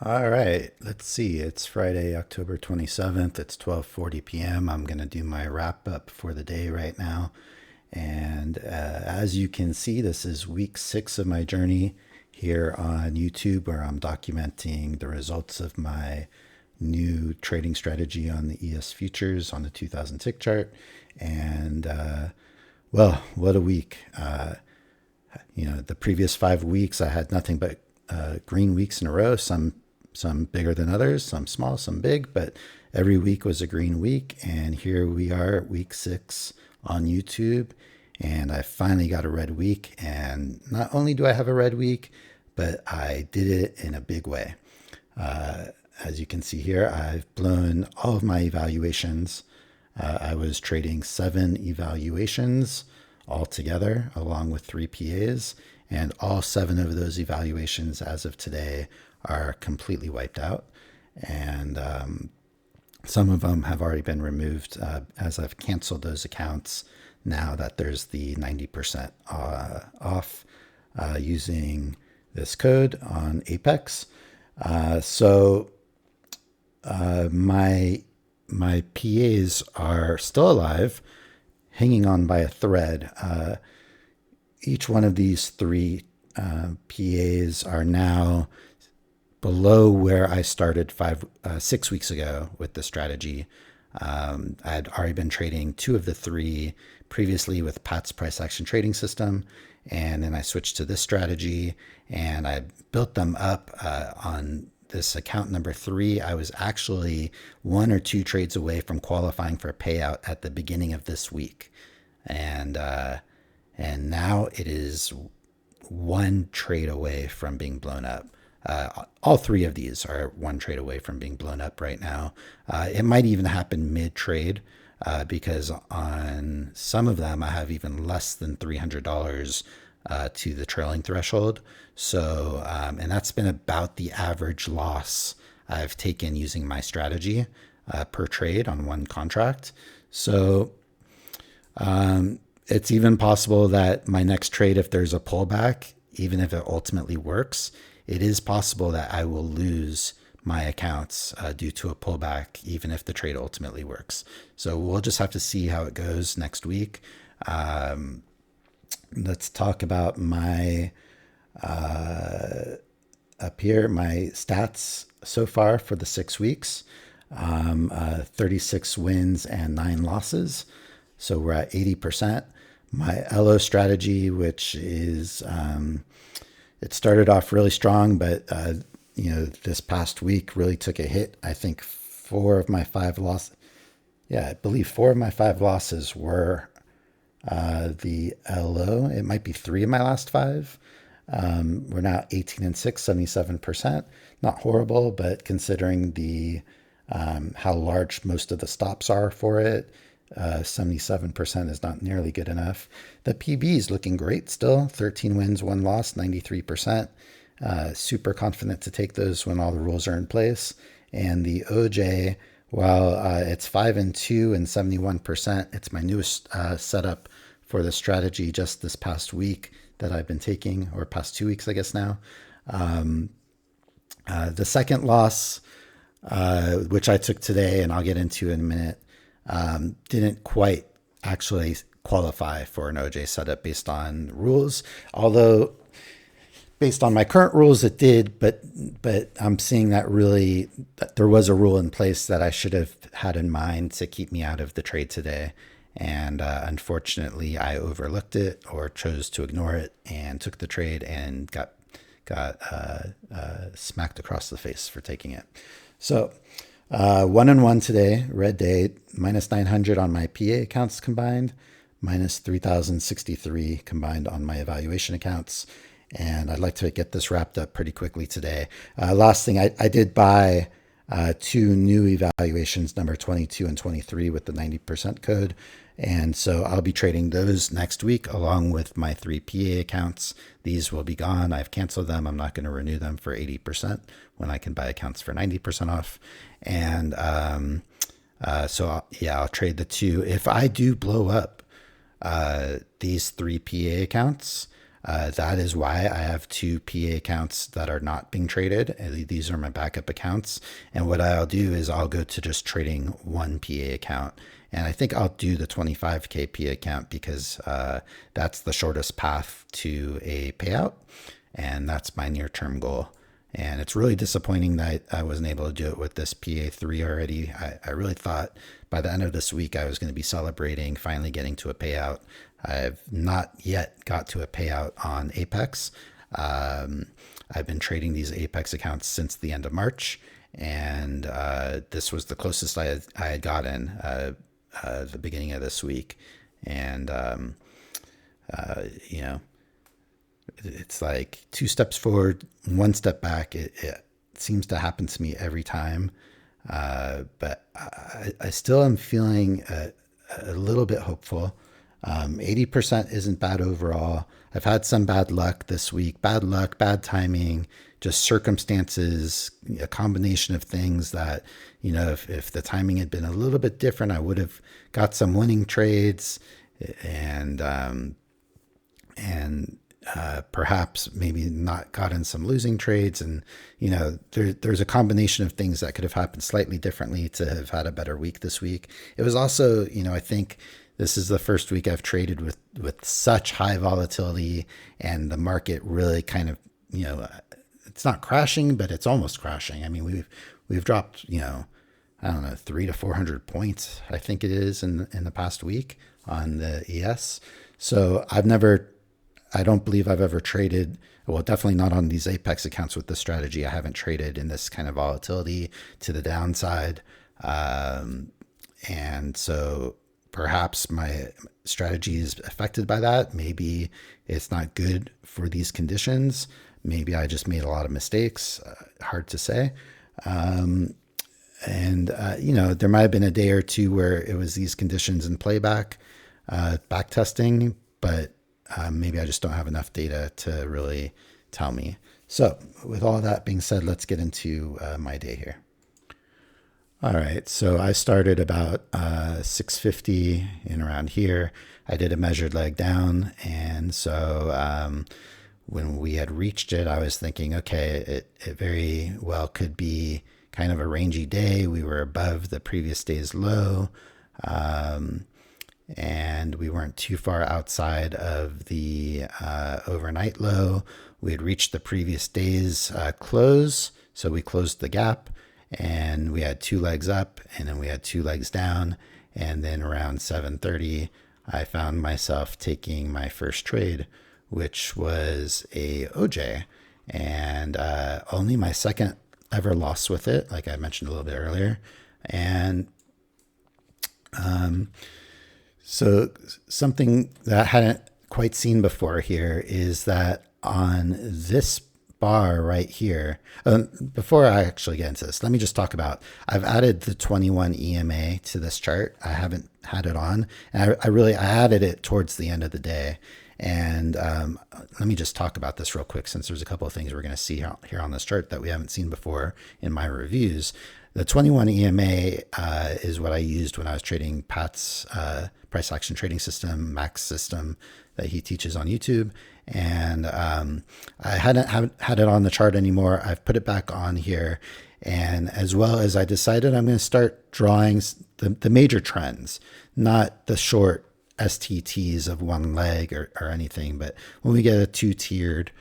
All right, let's see. It's Friday, October 27th. It's 12:40 p.m. I'm going to do my wrap up for the day right now. And as you can see, this is week 6 of my journey here on YouTube, where I'm documenting the results of my new trading strategy on the ES futures on the 2000 tick chart. And well, what a week. The previous 5 weeks, I had nothing but green weeks in a row, some bigger than others, some small, some big, but every week was a green week. And here we are, week 6 on YouTube, and I finally got a red week. And not only do I have a red week, but I did it in a big way. As you can see here, I've blown all of my evaluations. I was trading 7 evaluations altogether, along with 3 PAs, and all 7 of those evaluations as of today are completely wiped out. And some of them have already been removed as I've canceled those accounts now that there's the 90% off using this code on Apex. My PAs are still alive, hanging on by a thread. Each one of these 3 PAs are now below where I started 6 weeks ago with the strategy. I had already been trading 2 of the 3 previously with Pat's price action trading system, and then I switched to this strategy, and I built them up on this account number 3. I was actually 1 or 2 trades away from qualifying for a payout at the beginning of this week, and now it is 1 trade away from being blown up. All 3 of these are 1 trade away from being blown up right now. It might even happen mid-trade because on some of them I have even less than $300 to the trailing threshold. So, and that's been about the average loss I've taken using my strategy per trade on 1 contract. So it's even possible that my next trade, if there's a pullback, even if it ultimately works, it is possible that I will lose my accounts due to a pullback, even if the trade ultimately works. So we'll just have to see how it goes next week. Let's talk about my up here, my stats so far for the 6 weeks. 36 wins and 9 losses. So we're at 80%. My LO strategy, which is, it started off really strong, but, this past week really took a hit. I think 4 of my 5 losses, I believe 4 of my 5 losses were the LO. It might be 3 of my last 5. We're now 18-6, 77%. Not horrible, but considering the how large most of the stops are for it, 77% is not nearly good enough. The PB is looking great still. 13 wins, 1 loss, 93%. Super confident to take those when all the rules are in place. And the OJ, while it's 5-2 and 71%, it's my newest setup for the strategy just this past week that I've been taking, or past 2 weeks, I guess now. The second loss, which I took today, and I'll get into in a minute, didn't quite actually qualify for an OJ setup based on rules, although based on my current rules it did, but I'm seeing that there was a rule in place that I should have had in mind to keep me out of the trade today, and unfortunately I overlooked it or chose to ignore it and took the trade and got smacked across the face for taking it. So 1-1 today, red day, minus 900 on my PA accounts combined, minus 3,063 combined on my evaluation accounts. And I'd like to get this wrapped up pretty quickly today. Last thing, I did buy 2 new evaluations, number 22 and 23, with the 90% code. And so I'll be trading those next week along with my 3 PA accounts. These will be gone. I've canceled them. I'm not going to renew them for 80% when I can buy accounts for 90% off. And I'll trade the 2. If I do blow up these 3 PA accounts, That is why I have two PA accounts that are not being traded. These are my backup accounts. And what I'll do is I'll go to just trading one PA account. And I think I'll do the 25K PA account because that's the shortest path to a payout. And that's my near-term goal. And it's really disappointing that I wasn't able to do it with this PA3 already. I really thought by the end of this week I was going to be celebrating finally getting to a payout. I've not yet got to a payout on Apex. I've been trading these Apex accounts since the end of March, and this was the closest I had gotten the beginning of this week. And, you know, it's like 2 steps forward, 1 step back. It seems to happen to me every time. But I still am feeling a little bit hopeful. 80% isn't bad overall. I've had some bad luck this week, bad luck, bad timing, just circumstances, a combination of things that, you know, if the timing had been a little bit different, I would have got some winning trades and perhaps maybe not gotten some losing trades. And, you know, there's a combination of things that could have happened slightly differently to have had a better week this week. It was also, you know, I think this is the first week I've traded with such high volatility, and the market really kind of, you know, it's not crashing, but it's almost crashing. I mean, we've dropped, you know, I don't know, 300 to 400 points, I think it is in the past week on the ES. So I don't believe I've ever traded, well, definitely not on these Apex accounts with this strategy. I haven't traded in this kind of volatility to the downside. And so perhaps my strategy is affected by that. Maybe it's not good for these conditions. Maybe I just made a lot of mistakes. Hard to say. You know, there might have been a day or two where it was these conditions in playback, back testing, but maybe I just don't have enough data to really tell me. So with all that being said, let's get into my day here. All right, so I started about 650 in around here. I did a measured leg down, and so when we had reached it, I was thinking, okay, it very well could be kind of a rangy day. We were above the previous day's low, and we weren't too far outside of the overnight low. We had reached the previous day's close, so we closed the gap. And we had 2 legs up, and then we had 2 legs down. And then around 7:30, I found myself taking my first trade, which was a OJ, and only my second ever loss with it, like I mentioned a little bit earlier. And so something that I hadn't quite seen before here is that on this bar right here, before I actually get into this, let me just talk about, I've added the 21 EMA to this chart. I haven't had it on, and I added it towards the end of the day. And let me just talk about this real quick, since there's a couple of things we're going to see here on this chart that we haven't seen before in my reviews. The 21 EMA is what I used when I was trading Pat's price action trading system, Max system, that he teaches on YouTube. And I hadn't had it on the chart anymore. I've put it back on here. And as well as I decided I'm going to start drawing the major trends, not the short STTs of one leg or anything. But when we get a 2-tiered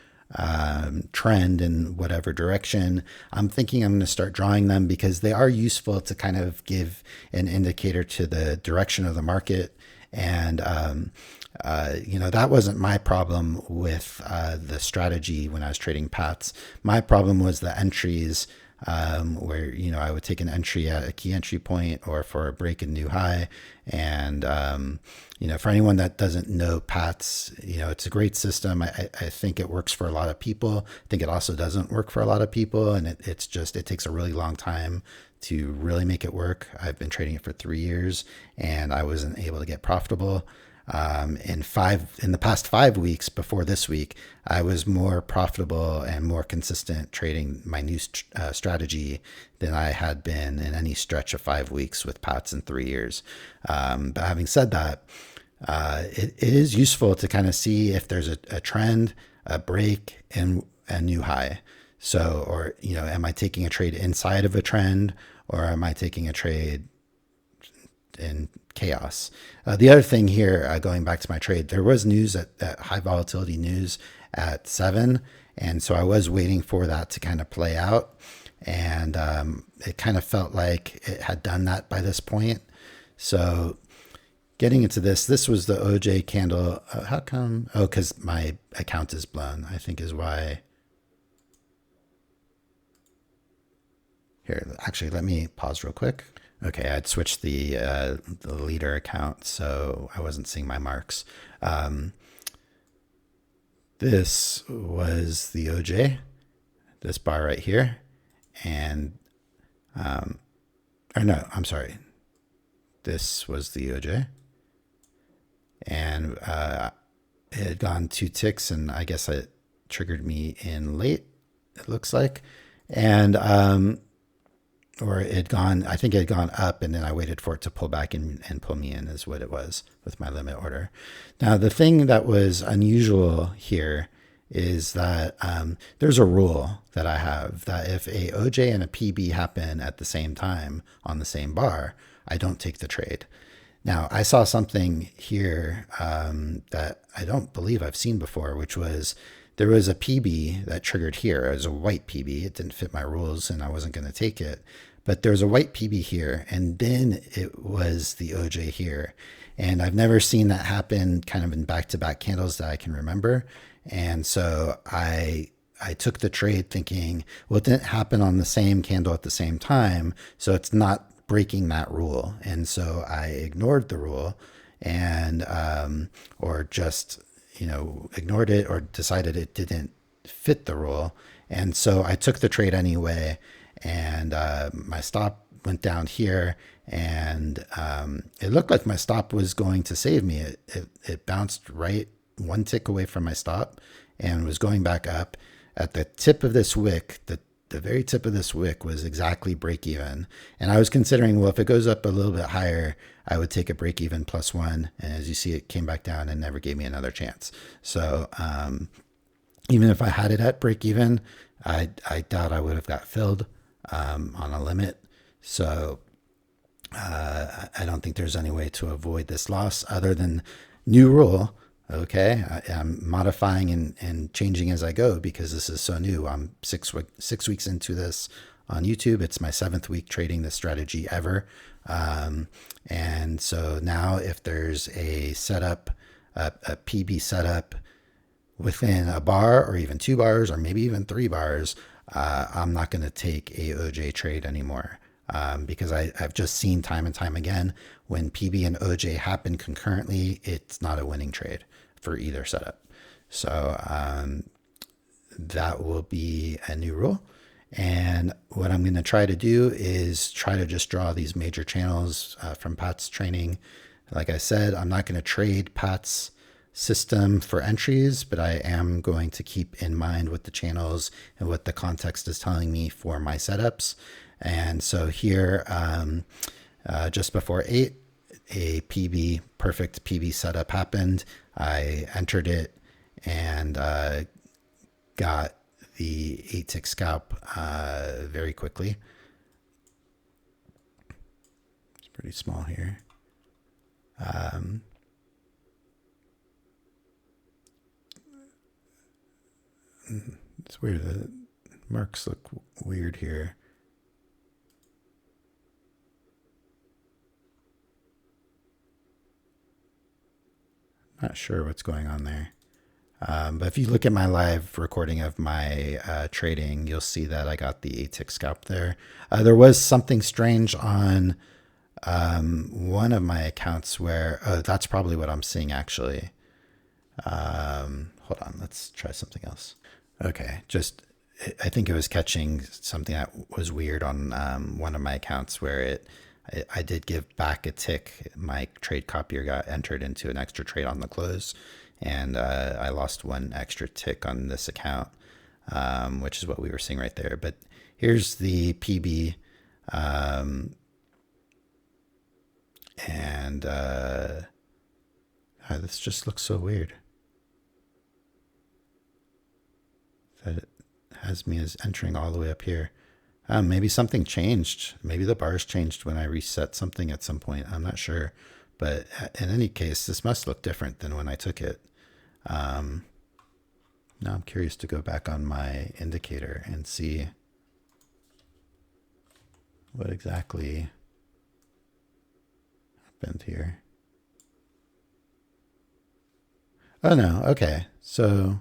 trend in whatever direction, I'm thinking I'm going to start drawing them, because they are useful to kind of give an indicator to the direction of the market. And you know, that wasn't my problem with the strategy when I was trading Pats. My problem was the entries, where, you know, I would take an entry at a key entry point or for a break and new high. And, you know, for anyone that doesn't know Pats, you know, it's a great system. I think it works for a lot of people. I think it also doesn't work for a lot of people. And it takes a really long time to really make it work. I've been trading it for 3 years, and I wasn't able to get profitable. In the past 5 weeks before this week, I was more profitable and more consistent trading my new strategy than I had been in any stretch of 5 weeks with Pats in 3 years. But having said that, it is useful to kind of see if there's a trend, a break, and a new high. So, or, am I taking a trade inside of a trend, or am I taking a trade in chaos? The other thing here, going back to my trade, there was news at high volatility news at 7. And so I was waiting for that to kind of play out. And it kind of felt like it had done that by this point. So getting into this was the OJ candle. How come? Oh, because my account is blown, I think is why. Here, actually, let me pause real quick. Okay, I'd switched the leader account, so I wasn't seeing my marks. This was the OJ, this bar right here, and or no, I'm sorry. This was the OJ, and it had gone 2 ticks, and I guess it triggered me in late, it looks like, and or it had gone, I think it had gone up, and then I waited for it to pull back and pull me in is what it was with my limit order. Now, the thing that was unusual here is that there's a rule that I have that if a OJ and a PB happen at the same time on the same bar, I don't take the trade. Now, I saw something here that I don't believe I've seen before, which was there was a PB that triggered here. It was a white PB. It didn't fit my rules, and I wasn't going to take it. But there was a white PB here, and then it was the OJ here. And I've never seen that happen kind of in back-to-back candles that I can remember. And so I took the trade thinking, well, it didn't happen on the same candle at the same time, so it's not breaking that rule. And so I ignored the rule and or just ignored it or decided it didn't fit the rule. And so I took the trade anyway, and my stop went down here, and it looked like my stop was going to save me. It bounced right 1 tick away from my stop and was going back up. At the tip of this wick, the very tip of this wick was exactly break even. And I was considering, well, if it goes up a little bit higher, I would take a break even +1. And as you see, it came back down and never gave me another chance. So even if I had it at break even, I doubt I would have got filled on a limit. So I don't think there's any way to avoid this loss other than new rule. Okay, I'm modifying and changing as I go because this is so new. I'm 6 weeks into this on YouTube. It's my 7th week trading this strategy ever. And so now if there's a setup, a PB setup within a bar or even 2 bars or maybe even 3 bars, I'm not going to take a OJ trade anymore. Because I've just seen time and time again, when PB and OJ happen concurrently, it's not a winning trade for either setup. So that will be a new rule. And what I'm going to try to do is try to just draw these major channels from Pat's training. Like I said, I'm not going to trade Pat's system for entries, but I am going to keep in mind what the channels and what the context is telling me for my setups. And so here, just before 8, a PB, perfect PB setup happened. I entered it and got the 8-tick scalp very quickly. It's pretty small here. It's weird. The marks look weird here. Not sure what's going on there. But if you look at my live recording of my trading, you'll see that I got the 8-tick scalp there. There was something strange on one of my accounts where, that's probably what I'm seeing actually. Hold on, let's try something else. Okay, I think it was catching something that was weird on one of my accounts where I did give back a tick. My trade copier got entered into an extra trade on the close, and I lost 1 extra tick on this account, which is what we were seeing right there. But here's the PB, and This just looks so weird. That it has me as entering all the way up here. Maybe something changed. Maybe the bars changed when I reset something at some point. I'm not sure. But in any case, this must look different than when I took it. Now I'm curious to go back on my indicator and see what exactly happened here. Oh no, okay. So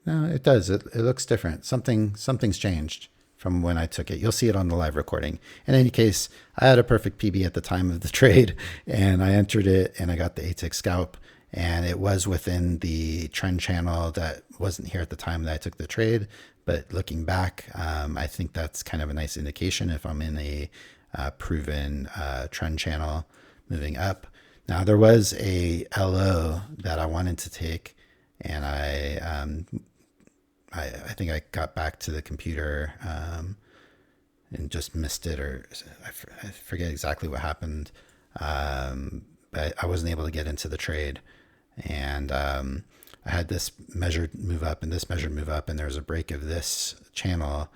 no, it does. It looks different. Something's changed from when I took it. You'll see it on the live recording. In any case, I had a perfect PB at the time of the trade, and I entered it, and I got the ATIC scalp, and it was within the trend channel that wasn't here at the time that I took the trade. But looking back, I think that's kind of a nice indication if I'm in a proven trend channel moving up. Now, there was a LO that I wanted to take, and I think I got back to the computer and just missed it, or I forget exactly what happened. But I wasn't able to get into the trade. And I had this measured move up and this measured move up, and there was a break of this channel.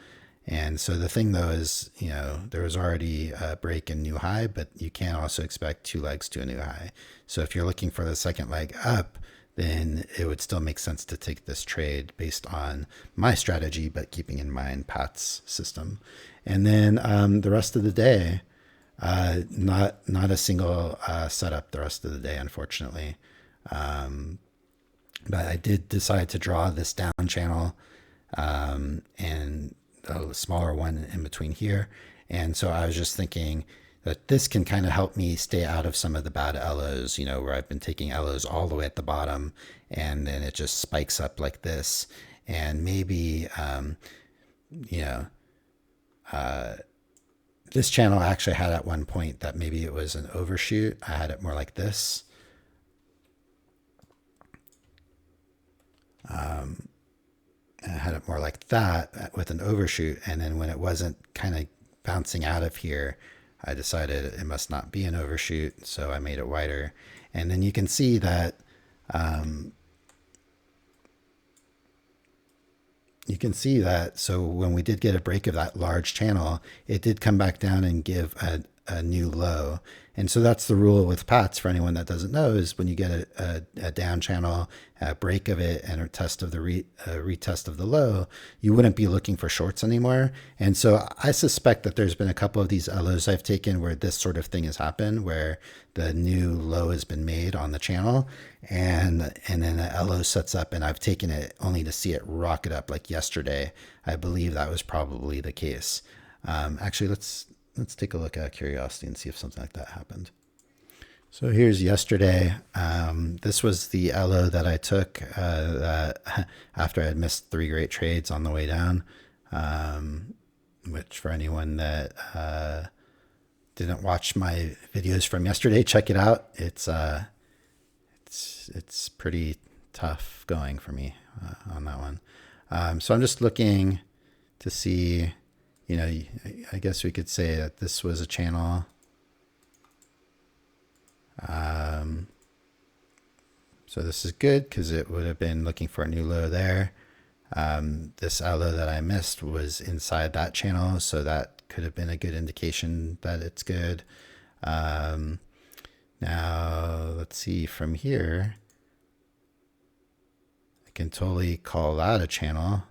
And so the thing though is, there was already a break and new high, but you can also expect 2 legs to a new high. So if you're looking for the second leg up, then it would still make sense to take this trade based on my strategy, but keeping in mind Pat's system. And then the rest of the day, not a single setup the rest of the day, unfortunately. But I did decide to draw this down channel and a smaller one in between here. And so I was just thinking that this can kind of help me stay out of some of the bad LOs, where I've been taking LOs all the way at the bottom and then it just spikes up like this. And maybe, this channel actually had at one point that maybe it was an overshoot. I had it more like this. I had it more like that with an overshoot. And then when it wasn't kind of bouncing out of here, I decided it must not be an overshoot, so I made it wider. And then you can see that so when we did get a break of that large channel, it did come back down and give a new low. And so that's the rule with PATs, for anyone that doesn't know, is when you get a down channel, a break of it, and a test of the retest of the low, you wouldn't be looking for shorts anymore. And so I suspect that there's been a couple of these LOs I've taken where this sort of thing has happened, where the new low has been made on the channel, and then the LO sets up, and I've taken it only to see it rocket up like yesterday. I believe that was probably the case. Actually, let's take a look at curiosity and see if something like that happened. So here's yesterday. This was the LO that I took after I had missed 3 great trades on the way down, which for anyone that didn't watch my videos from yesterday, check it out. It's pretty tough going for me on that one. So I'm just looking to see, I guess we could say that this was a channel. So this is good because it would have been looking for a new low there. This LO that I missed was inside that channel, so that could have been a good indication that it's good. Now let's see from here. I can totally call that a channel.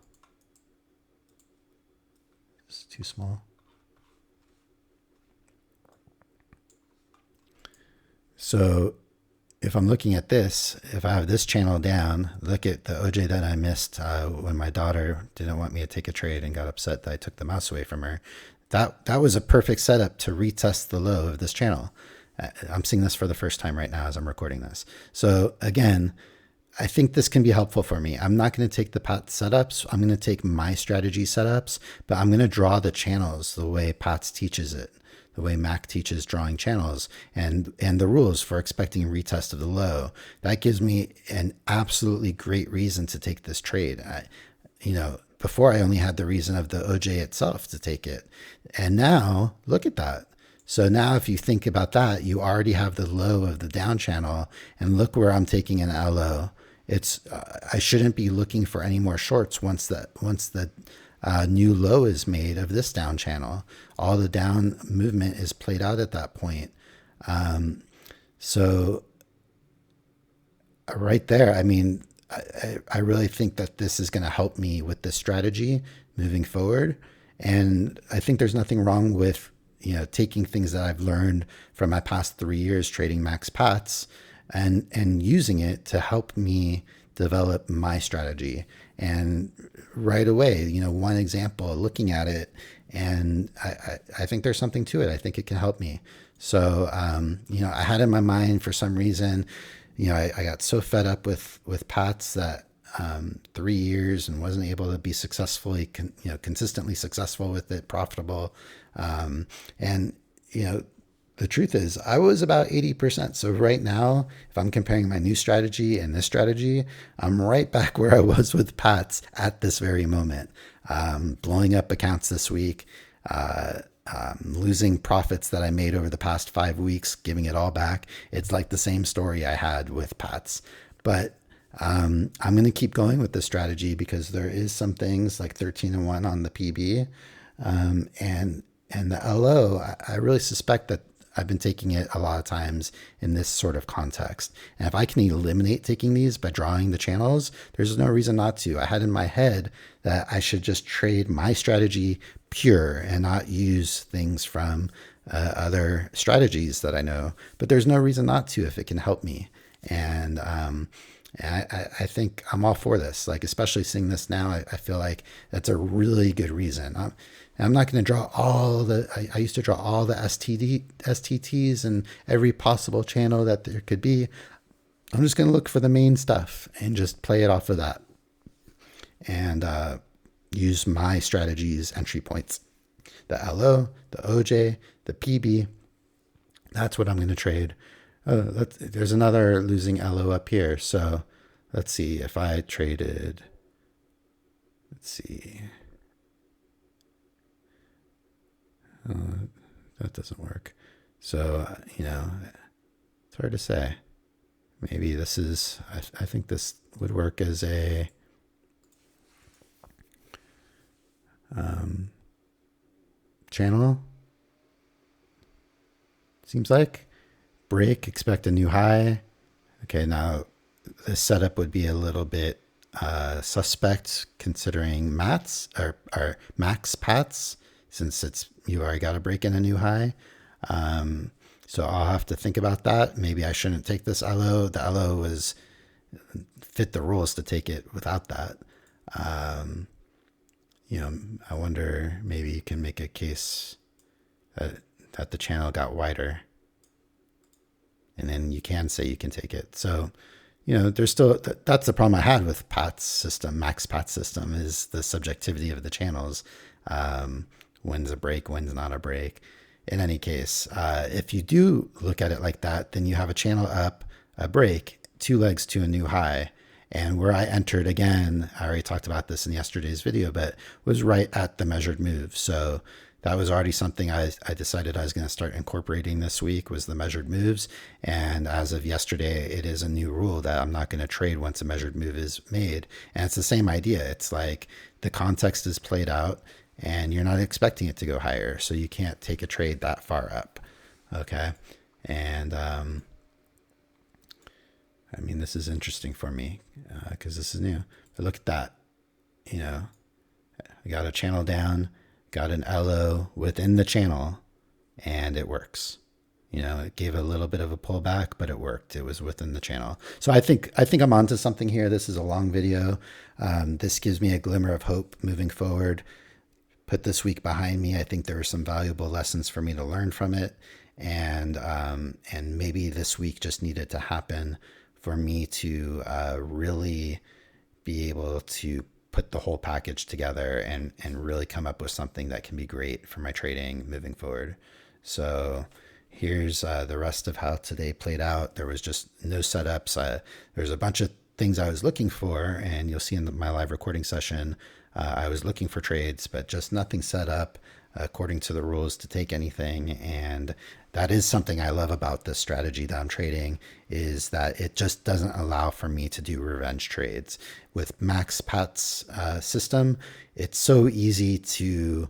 It's too small. So if I'm looking at this, if I have this channel down, look at the OJ that I missed when my daughter didn't want me to take a trade and got upset that I took the mouse away from her. That was a perfect setup to retest the low of this channel. I'm seeing this for the first time right now as I'm recording this. So again, I think this can be helpful for me. I'm not going to take the Pat setups. I'm going to take my strategy setups, but I'm going to draw the channels the way Pat's teaches it, the way Mac teaches drawing channels, and the rules for expecting a retest of the low. That gives me an absolutely great reason to take this trade. Before I only had the reason of the OJ itself to take it. And now look at that. So now if you think about that, you already have the low of the down channel, and look where I'm taking an LO. It's I shouldn't be looking for any more shorts once the new low is made of this down channel. All the down movement is played out at that point. So right there, I mean, I really think that this is going to help me with this strategy moving forward. And I think there's nothing wrong with, taking things that I've learned from my past 3 years trading max pats and using it to help me develop my strategy. And right away, one example, looking at it, and I think there's something to it. I think it can help me. So, I had in my mind for some reason, I got so fed up with Pats that 3 years and wasn't able to be consistently successful with it, profitable. And the truth is I was about 80%. So right now, if I'm comparing my new strategy and this strategy, I'm right back where I was with Pats at this very moment. Blowing up accounts this week, losing profits that I made over the past 5 weeks, giving it all back. It's like the same story I had with Pats. But I'm going to keep going with this strategy because there is some things like 13-1 on the PB. And the LO, I really suspect that I've been taking it a lot of times in this sort of context. And if I can eliminate taking these by drawing the channels, there's no reason not to. I had in my head that I should just trade my strategy pure and not use things from other strategies that I know. But there's no reason not to if it can help me. And I think I'm all for this. Like, especially seeing this now, I feel like that's a really good reason. I'm not going to draw all the, I used to draw all the STTs and every possible channel that there could be. I'm just going to look for the main stuff and just play it off of that and use my strategies, entry points, the LO, the OJ, the PB. That's what I'm going to trade. There's another losing LO up here. So let's see if I traded, let's see. That doesn't work. So, it's hard to say. Maybe this is, I think this would work as a channel. Seems like. Break, expect a new high. Okay, now this setup would be a little bit suspect considering max pats, since you already got to break in a new high. So I'll have to think about that. Maybe I shouldn't take this LO. The LO was fit the rules to take it without that. I wonder, maybe you can make a case that the channel got wider. And then you can say you can take it. So, there's still, that's the problem I had with Pat's system, max Pat's system, is the subjectivity of the channels. When's a break, when's not a break. In any case, if you do look at it like that, then you have a channel up, a break, 2 legs to a new high. And where I entered again, I already talked about this in yesterday's video, but was right at the measured move. So that was already something I decided I was going to start incorporating this week, was the measured moves. And as of yesterday, it is a new rule that I'm not going to trade once a measured move is made. And it's the same idea. It's like the context is played out and you're not expecting it to go higher. So you can't take a trade that far up. Okay. And, this is interesting for me because this is new. But look at that. I got a channel down, got an LO within the channel, and it works. It gave a little bit of a pullback, but it worked. It was within the channel. So I think I'm onto something here. This is a long video. This gives me a glimmer of hope moving forward. Put this week behind me. I think there are some valuable lessons for me to learn from it. And maybe this week just needed to happen for me to really be able to put the whole package together and really come up with something that can be great for my trading moving forward. So here's the rest of how today played out. There was just no setups. There's a bunch of things I was looking for, and you'll see in my live recording session, I was looking for trades, but just nothing set up according to the rules to take anything. And that is something I love about this strategy that I'm trading, is that it just doesn't allow for me to do revenge trades. With Max Pat's system, it's so easy to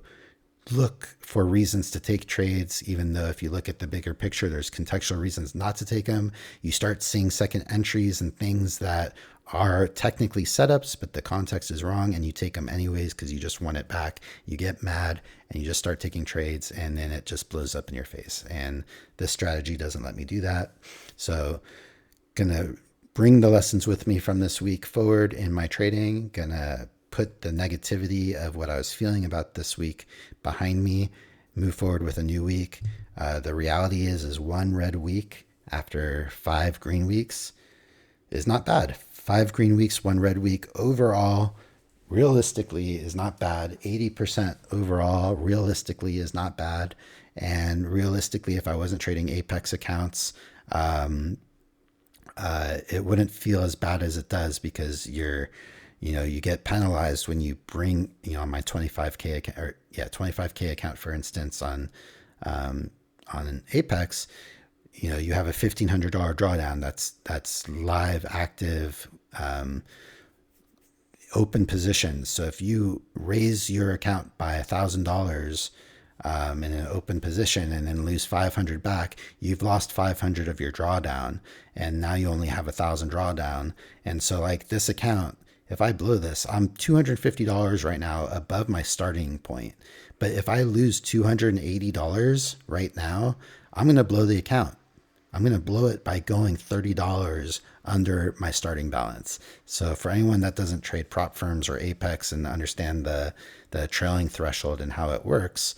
look for reasons to take trades, even though if you look at the bigger picture, there's contextual reasons not to take them. You start seeing second entries and things that are technically setups, but the context is wrong, and you take them anyways because you just want it back. You get mad and you just start taking trades, and then it just blows up in your face. And this strategy doesn't let me do that. So gonna bring the lessons with me from this week forward in my trading. Gonna put the negativity of what I was feeling about this week behind me, move forward with a new week. The reality is one red week after 5 green weeks is not bad. 5 green weeks, 1 red week overall, realistically is not bad. 80% overall, realistically is not bad. And realistically, if I wasn't trading Apex accounts, it wouldn't feel as bad as it does, because you get penalized when you bring, on my 25K account, 25K account, for instance, on an Apex, you have a $1,500 drawdown. That's live, active, open positions. So if you raise your account by $1,000 in an open position and then lose 500 back, you've lost 500 of your drawdown, and now you only have 1,000 drawdown. And so like this account, if I blow this, I'm $250 right now above my starting point. But if I lose $280 right now, I'm going to blow the account. I'm going to blow it by going $30 under my starting balance. So for anyone that doesn't trade prop firms or Apex and understand the trailing threshold and how it works,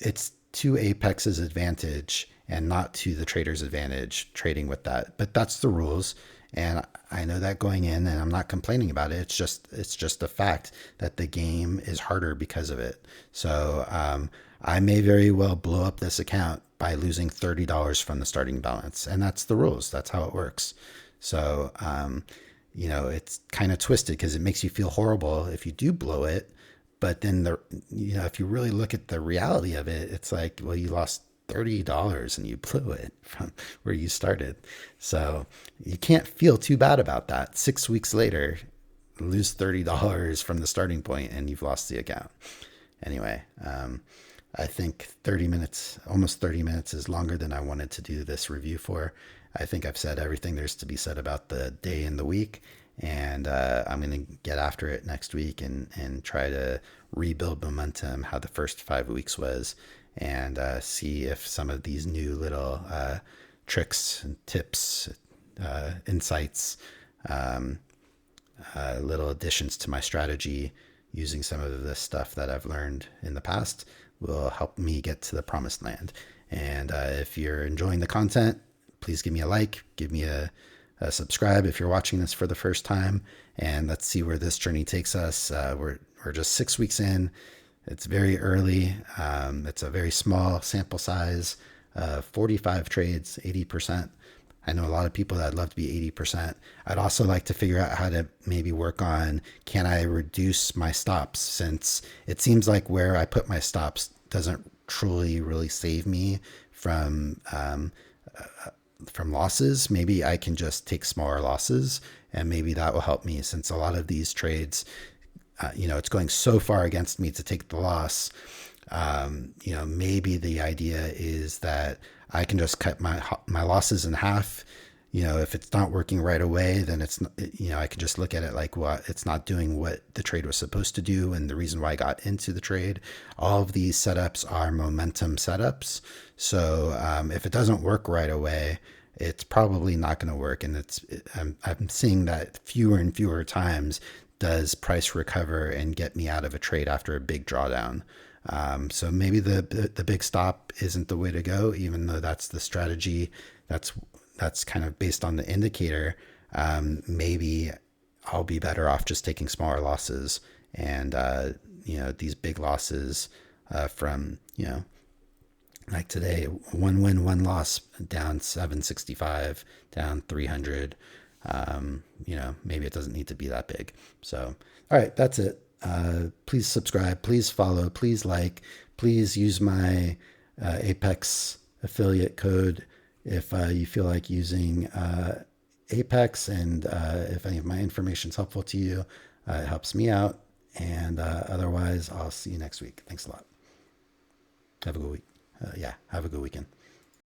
it's to Apex's advantage and not to the trader's advantage trading with that. But that's the rules. And I know that going in, and I'm not complaining about it. It's just a fact that the game is harder because of it. So I may very well blow up this account by losing $30 from the starting balance, and that's the rules. That's how it works. So it's kind of twisted because it makes you feel horrible if you do blow it. But then if you really look at the reality of it, it's like, well, you lost $30 and you blew it from where you started. So you can't feel too bad about that. 6 weeks later, lose $30 from the starting point and you've lost the account. Anyway, I think almost 30 minutes is longer than I wanted to do this review for. I think I've said everything there's to be said about the day and the week. And I'm going to get after it next week and try to rebuild momentum, how the first 5 weeks was, and see if some of these new little tricks and tips, insights, little additions to my strategy using some of the stuff that I've learned in the past will help me get to the promised land. And if you're enjoying the content, please give me a like, give me a subscribe if you're watching this for the first time, and let's see where this journey takes us. We're just 6 weeks in. It's very early. It's a very small sample size, 45 trades, 80%. I know a lot of people that'd love to be 80%. I'd also like to figure out how to maybe work on, can I reduce my stops, since it seems like where I put my stops doesn't truly really save me from losses. Maybe I can just take smaller losses, and maybe that will help me, since a lot of these trades, it's going so far against me to take the loss. Maybe the idea is that I can just cut my losses in half. If it's not working right away, then I can just look at it like, well, it's not doing what the trade was supposed to do, and the reason why I got into the trade. All of these setups are momentum setups. So if it doesn't work right away, it's probably not going to work. And I'm seeing that fewer and fewer times does price recover and get me out of a trade after a big drawdown. So maybe the big stop isn't the way to go, even though that's the strategy. That's kind of based on the indicator. Maybe I'll be better off just taking smaller losses, and these big losses from Like today, one win, one loss, down 765, down 300. Maybe it doesn't need to be that big. So, all right, that's it. Please subscribe, please follow, please like, please use my Apex affiliate code if you feel like using Apex, and if any of my information is helpful to you, it helps me out. And otherwise, I'll see you next week. Thanks a lot. Have a good week. Have a good weekend.